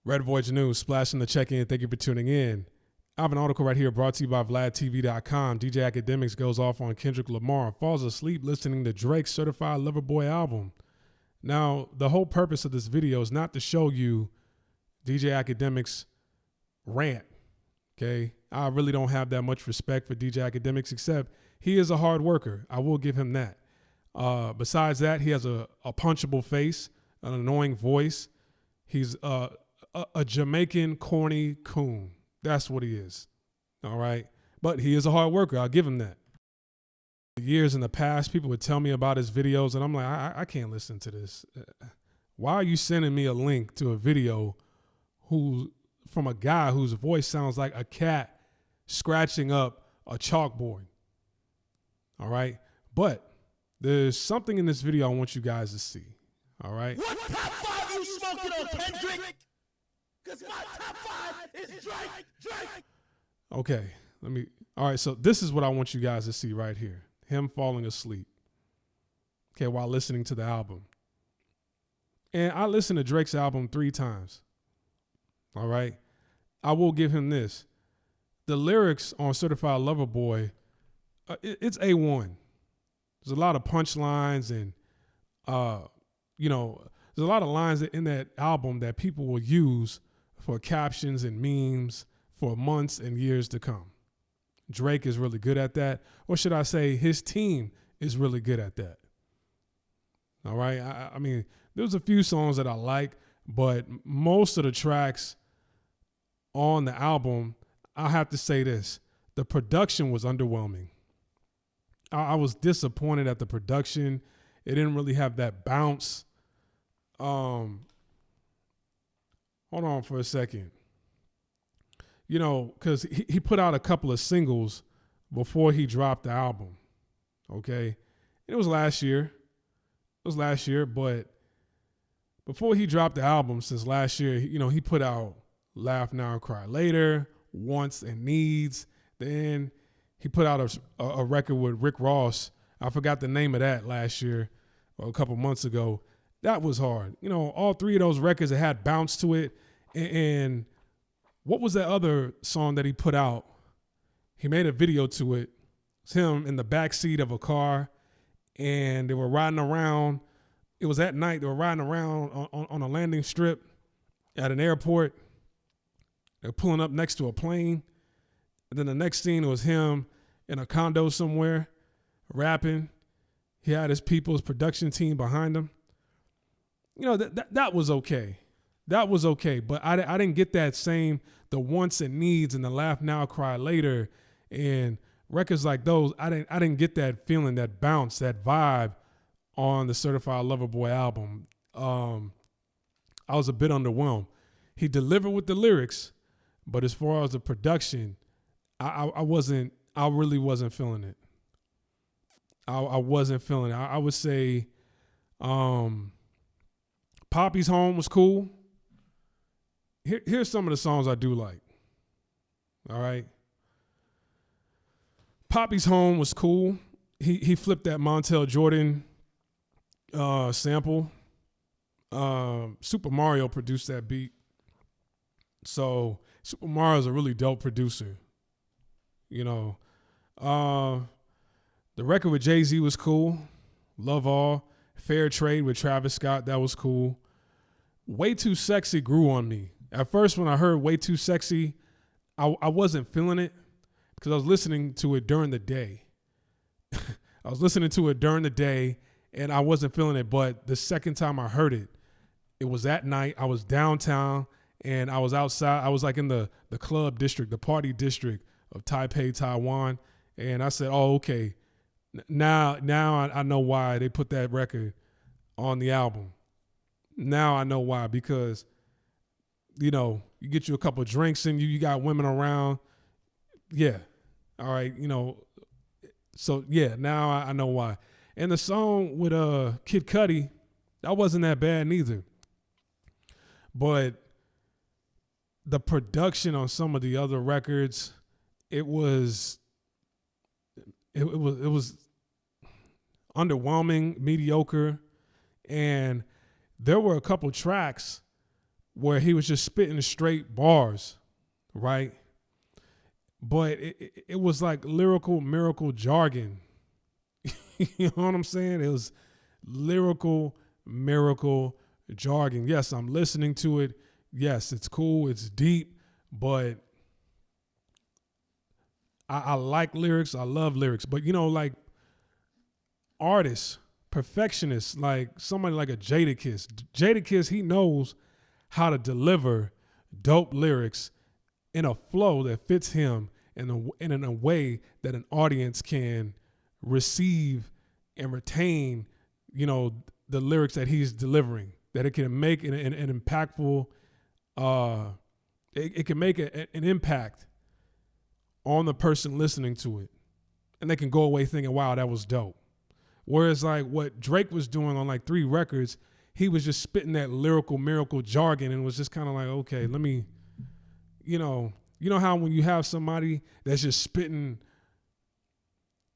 Red Voyage News, splashing the check-in. Thank you for tuning in. I have an article right here brought to you by VladTV.com. DJ Akademiks goes off on Kendrick Lamar and falls asleep listening to Drake's Certified Lover Boy album. Now, the whole purpose of this video is not to show you DJ Akademiks rant, okay? I really don't have that much respect for DJ Akademiks, except he is a hard worker. I will give him that. Besides that, he has a punchable face, an annoying voice. He's a Jamaican corny coon. That's what he is. All right. But he is a hard worker. I'll give him that. Years in the past, people would tell me about his videos, and I'm like, I can't listen to this. Why are you sending me a link to a video from a guy whose voice sounds like a cat scratching up a chalkboard? All right. But there's something in this video I want you guys to see. All right. What top five you smoking on, Kendrick? Because my top five is Drake. Okay, all right, so this is what I want you guys to see right here. Him falling asleep, okay, while listening to the album. And I listened to Drake's album 3 times, all right? I will give him this. The lyrics on Certified Lover Boy, it's A1. There's a lot of punchlines and, there's a lot of lines in that album that people will use for captions and memes for months and years to come. Drake is really good at that. Or should I say his team is really good at that. All right. I mean, there's a few songs that I like, but most of the tracks on the album, I have to say this. The production was underwhelming. I was disappointed at the production. It didn't really have that bounce. Hold on for a second. You know, because he put out a couple of singles before he dropped the album. Okay. It was last year. But before he dropped the album, since last year, he put out Laugh Now, Cry Later, Wants and Needs. Then he put out a record with Rick Ross. I forgot the name of that last year or a couple months ago. That was hard. All 3 of those records that had bounce to it. And what was that other song that he put out? He made a video to it. It's him in the back seat of a car, and they were riding around. It was at night. They were riding around on a landing strip at an airport. They're pulling up next to a plane. And then the next scene was him in a condo somewhere rapping. He had his production team behind him. That was okay. That was okay. But I didn't get that same, the wants and needs and the Laugh Now, Cry Later and records like those. I didn't get that feeling, that bounce, that vibe on the Certified Lover Boy album. I was a bit underwhelmed. He delivered with the lyrics, but as far as the production, I really wasn't feeling it. I wasn't feeling it. I would say Poppy's Home was cool. Here's some of the songs I do like. All right. Poppy's Home was cool. He flipped that Montel Jordan sample. Super Mario produced that beat. So Super Mario's a really dope producer. The record with Jay-Z was cool. Love All. Fair Trade with Travis Scott, that was cool. Way Too Sexy grew on me. At first, when I heard Way Too Sexy, I wasn't feeling it because I was listening to it during the day. And I wasn't feeling it. But the second time I heard it, it was at night. I was downtown, and I was outside. I was like in the club district, the party district of Taipei, Taiwan. And I said, oh, okay. Now I know why they put that record on the album. Now I know why, because, you get you a couple of drinks and you got women around. Yeah. All right. So yeah, now I know why. And the song with Kid Cudi, that wasn't that bad neither. But the production on some of the other records, it was underwhelming, mediocre, and there were a couple tracks where he was just spitting straight bars, right? But it was like lyrical miracle jargon. You know what I'm saying? It was lyrical miracle jargon. Yes, I'm listening to it. Yes, it's cool. It's deep, but I like lyrics. I love lyrics. But, you know, like artists, perfectionists, like somebody like a Jadakiss. Jadakiss, he knows how to deliver dope lyrics in a flow that fits him and in a way that an audience can receive and retain, you know, the lyrics that he's delivering, that it can make an impactful, it can make an impact on the person listening to it. And they can go away thinking, wow, that was dope. Whereas like what Drake was doing on like 3 records, he was just spitting that lyrical miracle jargon and was just kind of like, okay, let me, you know how when you have somebody that's just spitting,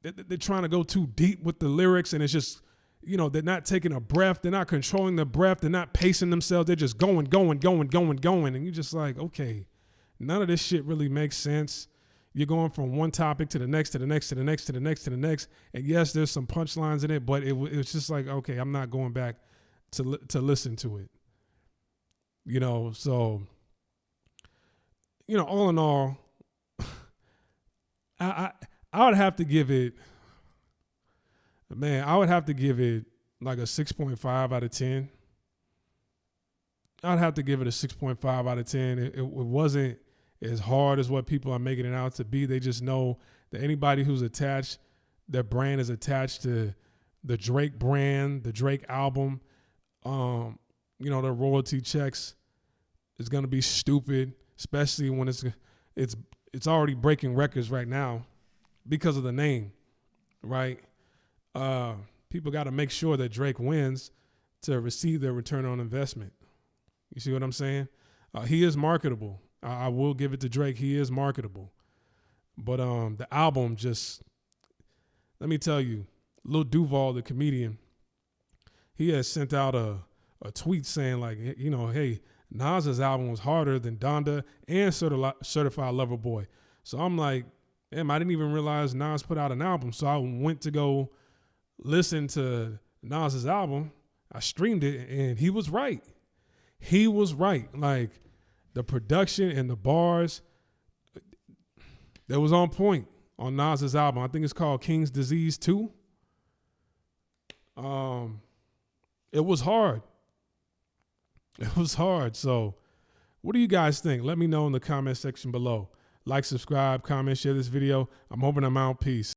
they're trying to go too deep with the lyrics and it's just, you know, they're not taking a breath. They're not controlling the breath. They're not pacing themselves. They're just going. And you're just like, okay, none of this shit really makes sense. You're going from one topic to the next, to the next, to the next, to the next, to the next. And yes, there's some punchlines in it, but it was just like, okay, I'm not going back to listen to it. You know, so, you know, all in all, I would have to give it, man, I would have to give it like a 6.5 out of 10. I'd have to give it a 6.5 out of 10. It wasn't as hard as what people are making it out to be. They just know that anybody who's attached, their brand is attached to the Drake brand, the Drake album, you know, their royalty checks is going to be stupid, especially when it's already breaking records right now because of the name, right? People got to make sure that Drake wins to receive their return on investment. You see what I'm saying? He is marketable. I will give it to Drake. He is marketable. But the album just, let me tell you, Lil Duval, the comedian, he has sent out a tweet saying like, you know, hey, Nas's album was harder than Donda and Certified Lover Boy. So I'm like, damn, I didn't even realize Nas put out an album. So I went to go listen to Nas's album. I streamed it and he was right. He was right. Like the production and the bars, that was on point on Nas's album. I think it's called King's Disease 2. It was hard. It was hard. So what do you guys think? Let me know in the comment section below. Like, subscribe, comment, share this video. I'm hoping I'm out. Peace.